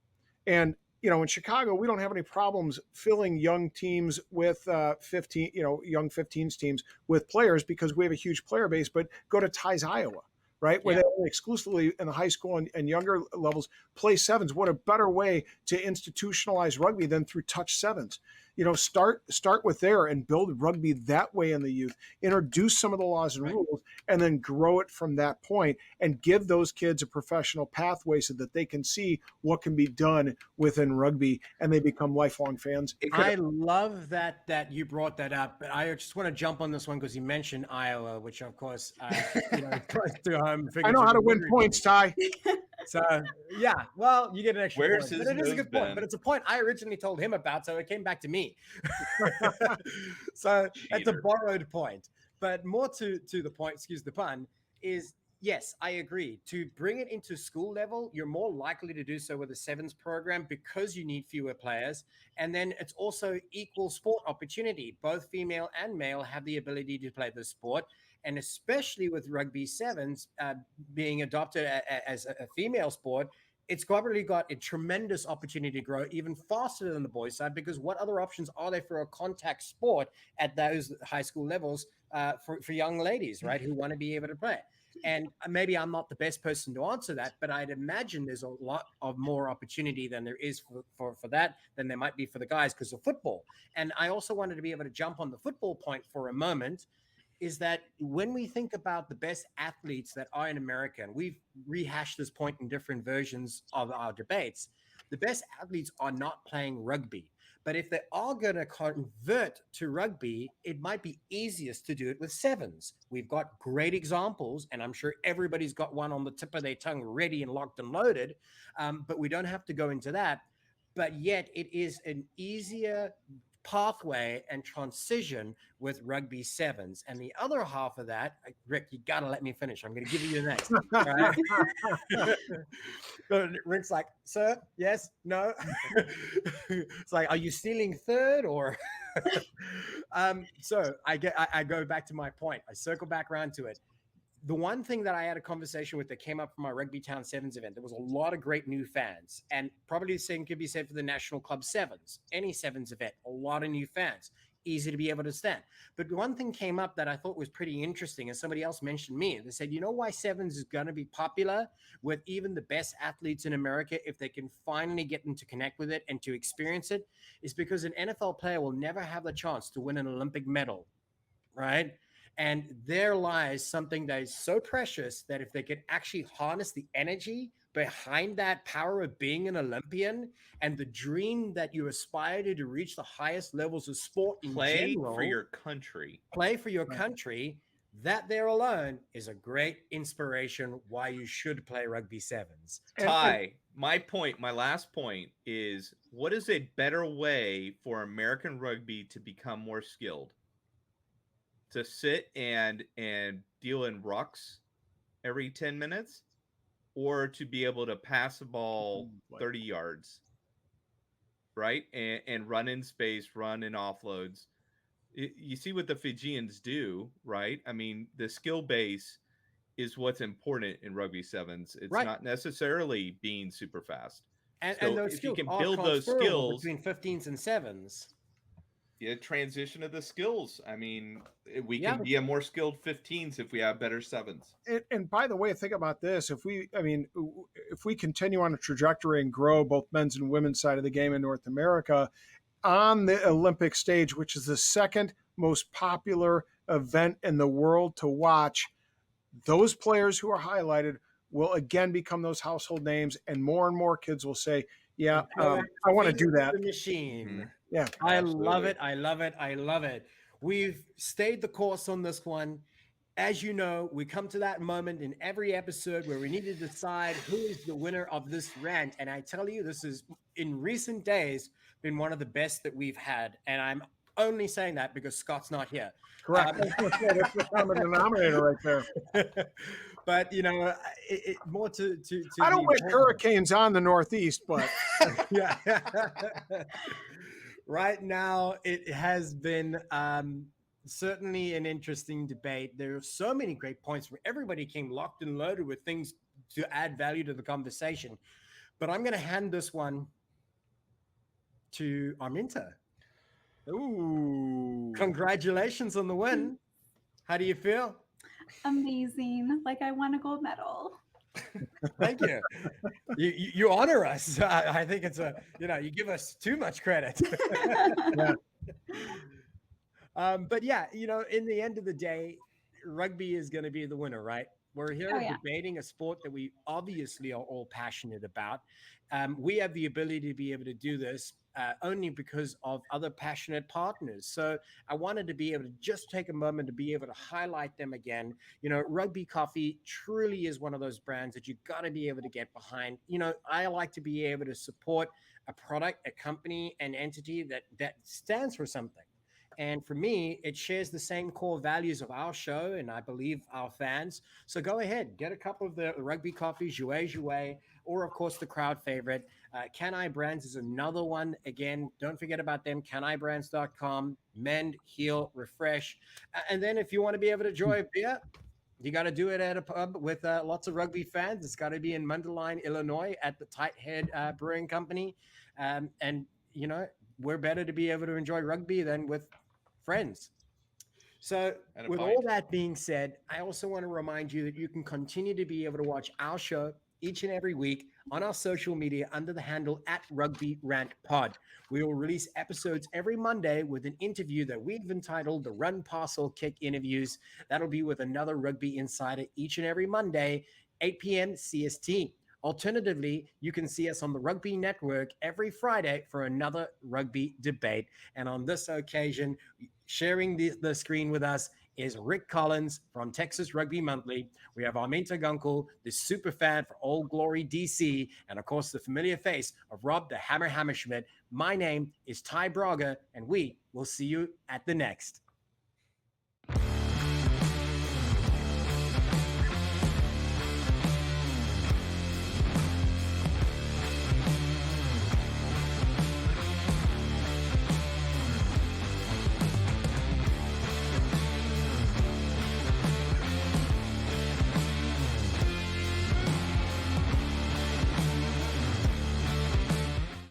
And in Chicago, we don't have any problems filling young teams with young 15s teams with players, because we have a huge player base. But go to Ties, Iowa, right? Where they only exclusively in the high school and younger levels play sevens. What a better way to institutionalize rugby than through touch sevens. Start with there and build rugby that way in the youth. Introduce some of the laws and rules, and then grow it from that point, and give those kids a professional pathway so that they can see what can be done within rugby, and they become lifelong fans. I love that you brought that up, but I just want to jump on this one because you mentioned Iowa, which of course, close to home. I know how to win points, Ty. So yeah, well, you get an extra Where's point. his But it is a good nose point. But it's a point I originally told him about, so it came back to me. So it's a borrowed point. But more to the point, excuse the pun, is yes, I agree. To bring it into school level, you're more likely to do so with a sevens program because you need fewer players. And then it's also equal sport opportunity. Both female and male have the ability to play the sport. And especially with rugby sevens being adopted as a female sport, it's probably got a tremendous opportunity to grow even faster than the boys side, because what other options are there for a contact sport at those high school levels for young ladies, right, who want to be able to play? And maybe I'm not the best person to answer that, but I'd imagine there's a lot of more opportunity than there is for that than there might be for the guys because of football. And I also wanted to be able to jump on the football point for a moment, is that when we think about the best athletes that are in America, and we've rehashed this point in different versions of our debates, the best athletes are not playing rugby. But if they are going to convert to rugby, it might be easiest to do it with sevens. We've got great examples, and I'm sure everybody's got one on the tip of their tongue ready and locked and loaded, but we don't have to go into that. But yet it is an easier pathway and transition with rugby sevens. And the other half of that, Rick, you got to let me finish. I'm going to give you the next. Right? Rick's like, sir, yes, no. It's like, are you stealing third or? So I go back to my point. I circle back around to it. The one thing that I had a conversation with that came up from our Rugby Town Sevens event, there was a lot of great new fans, and probably the same could be said for the National Club Sevens, any sevens event, a lot of new fans, easy to be able to stand. But one thing came up that I thought was pretty interesting, and somebody else mentioned me. They said, you know why sevens is going to be popular with even the best athletes in America, if they can finally get them to connect with it and to experience it, is because an NFL player will never have the chance to win an Olympic medal, right? And there lies something that is so precious that if they could actually harness the energy behind that power of being an Olympian and the dream that you aspire to reach the highest levels of sport in general, for your country, play for your country, that there alone is a great inspiration why you should play rugby sevens. Ty, my last point is, what is a better way for American rugby to become more skilled? To sit and deal in rucks every 10 minutes, or to be able to pass the ball 30 yards, right? And run in space, run in offloads. You see what the Fijians do, right? I mean, the skill base is what's important in rugby sevens. It's not necessarily being super fast. And those if you skills can are build those skills between 15s and sevens. Yeah, transition of the skills. I mean, we can be a more skilled 15s if we have better sevens. And by the way, think about this. If we continue on a trajectory and grow both men's and women's side of the game in North America on the Olympic stage, which is the second most popular event in the world to watch, those players who are highlighted will again become those household names, and more kids will say, yeah, I want to do that. The machine. Mm-hmm. Yeah, I love it. I love it. I love it. We've stayed the course on this one. As you know, we come to that moment in every episode where we need to decide who is the winner of this rant. And I tell you, this is, in recent days, been one of the best that we've had. And I'm only saying that because Scott's not here. Correct. That's the common denominator right there. But, you know, more to I don't wish hurricanes on the Northeast, but yeah. Right now, it has been certainly an interesting debate. There are so many great points where everybody came locked and loaded with things to add value to the conversation. But I'm going to hand this one to Arminta. Ooh. Congratulations on the win. How do you feel? Amazing. Like I won a gold medal. Thank you. You honor us. I think it's you give us too much credit. Yeah. But yeah, in the end of the day, rugby is going to be the winner, right? We're here debating a sport that we obviously are all passionate about. We have the ability to be able to do this only because of other passionate partners. So I wanted to be able to just take a moment to be able to highlight them again. Rugby Coffee truly is one of those brands that you've got to be able to get behind. I like to be able to support a product, a company, an entity that stands for something. And for me, it shares the same core values of our show and I believe our fans. So go ahead, get a couple of the Rugby Coffee, Jouet, or of course the crowd favorite. Can I Brands is another one. Again, don't forget about them, canibrands.com, mend, heal, refresh. And then if you want to be able to enjoy a beer, You got to do it at a pub with lots of rugby fans. It's got to be in Mundelein, Illinois, at the Tighthead Brewing Company. And, you know, we're better to be able to enjoy rugby than with friends. So, with all that being said, I also want to remind you that you can continue to be able to watch our show each and every week on our social media under the handle at Rugby Rant Pod. We will release episodes every Monday with an interview that we've entitled the Run Parcel Kick Interviews. That'll be with another rugby insider each and every Monday, 8 p.m. CST. Alternatively, you can see us on the Rugby Network every Friday for another rugby debate. And on this occasion, sharing the screen with us is Rick Collins from Texas Rugby Monthly. We have Arminta Gunkel, the super fan for Old Glory DC, and of course, the familiar face of Rob the Hammer Hammerschmidt. My name is Ty Braga, and we will see you at the next.